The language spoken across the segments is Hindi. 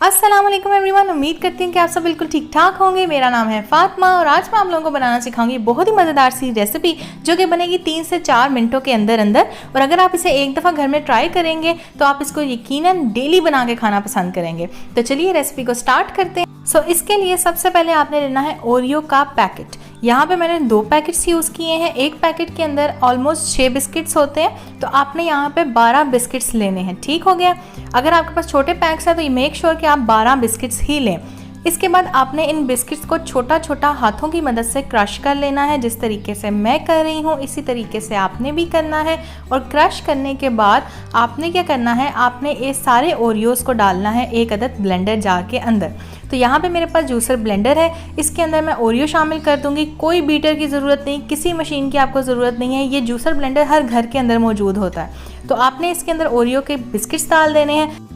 अस्सलाम वालेकुम एवरीवन। उम्मीद करती हूँ कि आप सब बिल्कुल ठीक ठाक होंगे। मेरा नाम है फातिमा और आज मैं आप लोगों को बनाना सिखाऊंगी बहुत ही मज़ेदार सी रेसिपी जो कि बनेगी 3 से 4 मिनटों के अंदर अंदर। और अगर आप इसे एक दफ़ा घर में ट्राई करेंगे तो आप इसको यकीनन डेली बना के खाना पसंद करेंगे। तो चलिए रेसिपी को स्टार्ट करते हैं। इसके लिए सबसे पहले आपने लेना है ओरियो का पैकेट। यहाँ पे मैंने 2 पैकेट्स यूज़ किए हैं। एक पैकेट के अंदर ऑलमोस्ट 6 बिस्किट्स होते हैं, तो आपने यहाँ पे 12 बिस्किट्स लेने हैं। ठीक हो गया। अगर आपके पास छोटे पैक्स हैं तो ये मेक श्योर कि आप 12 बिस्किट्स ही लें। इसके बाद आपने इन बिस्किट्स को छोटा छोटा हाथों की मदद से क्रश कर लेना है। जिस तरीके से मैं कर रही हूँ इसी तरीके से आपने भी करना है। और क्रश करने के बाद आपने क्या करना है, आपने ये सारे ओरियोज़ को डालना है एक अदद ब्लेंडर जार के अंदर। तो यहाँ पे मेरे पास जूसर ब्लेंडर है, इसके अंदर मैं ओरियो शामिल कर दूंगी। कोई बीटर की ज़रूरत नहीं, किसी मशीन की आपको ज़रूरत नहीं है। ये जूसर ब्लेंडर हर घर के अंदर मौजूद होता है। तो आपने इसके अंदर ओरियो के बिस्किट्स डाल देने हैं।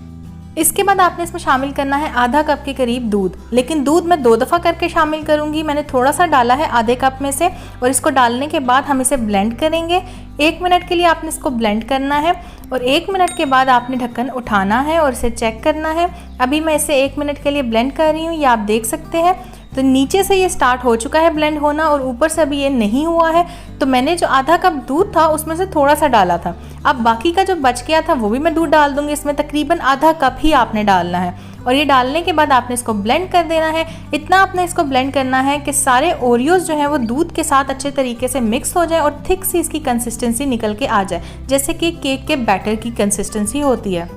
इसके बाद आपने इसमें शामिल करना है आधा कप के करीब दूध, लेकिन दूध मैं 2 दफ़ा करके शामिल करूंगी। मैंने थोड़ा सा डाला है आधे कप में से। और इसको डालने के बाद हम इसे ब्लेंड करेंगे। 1 मिनट के लिए आपने इसको ब्लेंड करना है और 1 मिनट के बाद आपने ढक्कन उठाना है और इसे चेक करना है। अभी मैं इसे 1 मिनट के लिए ब्लेंड कर रही हूँ, ये आप देख सकते हैं। तो नीचे से ये स्टार्ट हो चुका है ब्लेंड होना और ऊपर से अभी ये नहीं हुआ है। तो मैंने जो आधा कप दूध था उसमें से थोड़ा सा डाला था। अब बाकी का जो बच गया था वो भी मैं दूध डाल दूंगी। इसमें तकरीबन आधा कप ही आपने डालना है और ये डालने के बाद आपने इसको ब्लेंड कर देना है। इतना आपने इसको ब्लेंड करना है कि सारे ओरियोज़ जो हैं वो दूध के साथ अच्छे तरीके से मिक्स हो जाए और थिक सी इसकी कंसिस्टेंसी निकल के आ जाए, जैसे कि केक के बैटर की कंसिस्टेंसी होती है।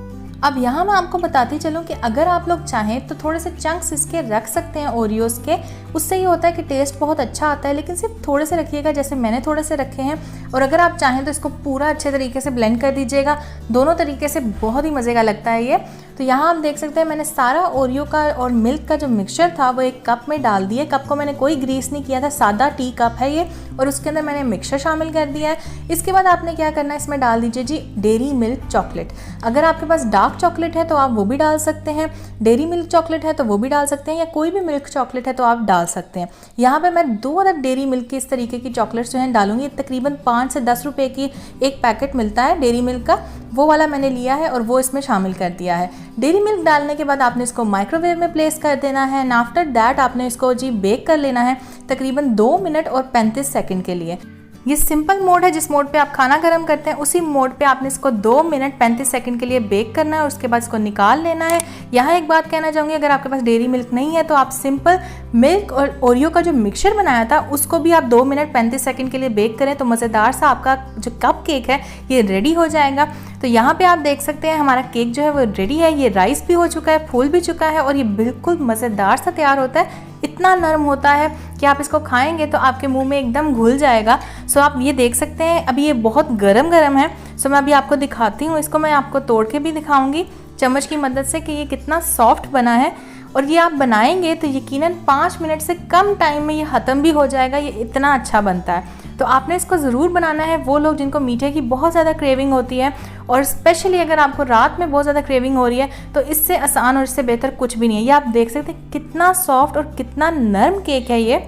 अब यहाँ मैं आपको बताती चलूँ कि अगर आप लोग चाहें तो थोड़े से चंक्स इसके रख सकते हैं ओरियोज़ के। उससे ये होता है कि टेस्ट बहुत अच्छा आता है, लेकिन सिर्फ थोड़े से रखिएगा, जैसे मैंने थोड़े से रखे हैं। और अगर आप चाहें तो इसको पूरा अच्छे तरीके से ब्लेंड कर दीजिएगा। दोनों तरीके से बहुत ही मज़े का लगता है ये। तो यहाँ आप देख सकते हैं मैंने सारा ओरियो का और मिल्क का जो मिक्सचर था वो एक कप में डाल दिया। कप को मैंने कोई ग्रीस नहीं किया था, सादा टी कप है ये। और उसके अंदर मैंने मिक्सचर शामिल कर दिया है। इसके बाद आपने क्या करना है, इसमें डाल दीजिए जी डेयरी मिल्क चॉकलेट। अगर आपके पास डार्क चॉकलेट है तो आप वो भी डाल सकते हैं, डेयरी मिल्क चॉकलेट है तो वो भी डाल सकते हैं, या कोई भी मिल्क चॉकलेट है तो आप डाल सकते हैं। यहाँ पे मैं 2 अदद डेयरी मिल्क की इस तरीके की चॉकलेट्स जो हैं डालूंगी। तकरीबन 5 से 10 रुपए की एक पैकेट मिलता है डेयरी मिल्क का, वो वाला मैंने लिया है और वो इसमें शामिल कर दिया है। डेयरी मिल्क डालने के बाद आपने इसको माइक्रोवेव में प्लेस कर देना है एंड आफ्टर दैट आपने इसको जी बेक कर लेना है तकरीबन 2 मिनट और 35 सेकंड के लिए। ये सिंपल मोड है, जिस मोड पे आप खाना गर्म करते हैं उसी मोड पे आपने इसको 2 मिनट 35 सेकंड के लिए बेक करना है और उसके बाद इसको निकाल लेना है। यहाँ एक बात कहना चाहूँगी, अगर आपके पास डेयरी मिल्क नहीं है तो आप सिंपल मिल्क और ओरियो का जो मिक्सचर बनाया था उसको भी आप 2 मिनट 35 सेकंड के लिए बेक करें तो मज़ेदार सा आपका जो कप केक है ये रेडी हो जाएगा। तो यहाँ पे आप देख सकते हैं हमारा केक जो है वो रेडी है। ये राइस भी हो चुका है, फूल भी चुका है और ये बिल्कुल मज़ेदार सा तैयार होता है। इतना नरम होता है कि आप इसको खाएंगे तो आपके मुंह में एकदम घुल जाएगा। सो आप ये देख सकते हैं अभी ये बहुत गरम गरम है। सो मैं अभी आपको दिखाती हूँ, इसको मैं आपको तोड़ के भी दिखाऊंगी चम्मच की मदद से कि ये कितना सॉफ्ट बना है। और ये आप बनाएंगे तो यकीनन 5 मिनट से कम टाइम में ये ख़त्म भी हो जाएगा। ये इतना अच्छा बनता है। तो आपने इसको ज़रूर बनाना है। वो लोग जिनको मीठे की बहुत ज़्यादा क्रेविंग होती है और स्पेशली अगर आपको रात में बहुत ज़्यादा क्रेविंग हो रही है तो इससे आसान और इससे बेहतर कुछ भी नहीं है। ये आप देख सकते हैं कितना सॉफ्ट और कितना नरम केक है ये।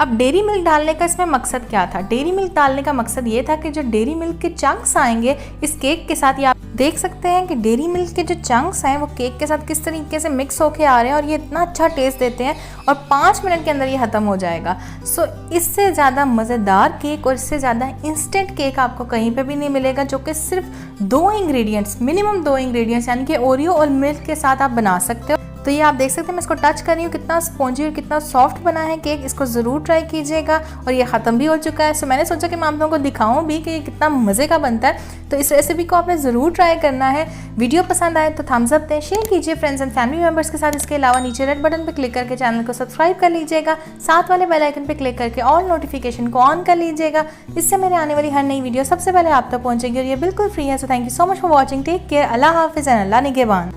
अब डेयरी मिल्क डालने का इसमें मकसद क्या था? डेयरी मिल्क डालने का मकसद ये था कि जो डेयरी मिल्क के चंक्स आएंगे इस केक के साथ, ये आप देख सकते हैं कि डेयरी मिल्क के जो चंक्स हैं वो केक के साथ किस तरीके से मिक्स होके आ रहे हैं और ये इतना अच्छा टेस्ट देते हैं और 5 मिनट के अंदर ये ख़त्म हो जाएगा। सो इससे ज़्यादा मज़ेदार केक और इससे ज़्यादा इंस्टेंट केक आपको कहीं पे भी नहीं मिलेगा, जो कि सिर्फ 2 इंग्रेडिएंट्स, मिनिमम 2 इंग्रेडिएंट्स यानी कि ओरियो और मिल्क के साथ आप बना सकते हो। तो ये आप देख सकते हैं मैं इसको टच कर रही हूँ, कितना स्पॉन्जी और कितना सॉफ्ट बना है केक। इसको ज़रूर ट्राई कीजिएगा। और ये ख़त्म भी हो चुका है। सो मैंने सोचा कि मैं आप लोगों को दिखाऊं भी कि ये कितना मज़े का बनता है। तो इस रेसिपी को आपने ज़रूर ट्राई करना है। वीडियो पसंद आए तो थम्स अप दें, शेयर कीजिए फ्रेंड्स एंड फैमिली मेम्बर्स के साथ। इसके अलावा नीचे रेड बटन पर क्लिक करके चैनल को सब्सक्राइब कर लीजिएगा। साथ वाले बेल आइकन पर क्लिक करके ऑल नोटिफिकेशन को ऑन कर लीजिएगा। इससे मेरे आने वाली हर नई वीडियो सबसे पहले आप तक पहुँचेगी और ये बिल्कुल फ्री है। So thank you so much for watching. Take care. अल्लाह हाफिज़ एंड अल्लाह निगहबान।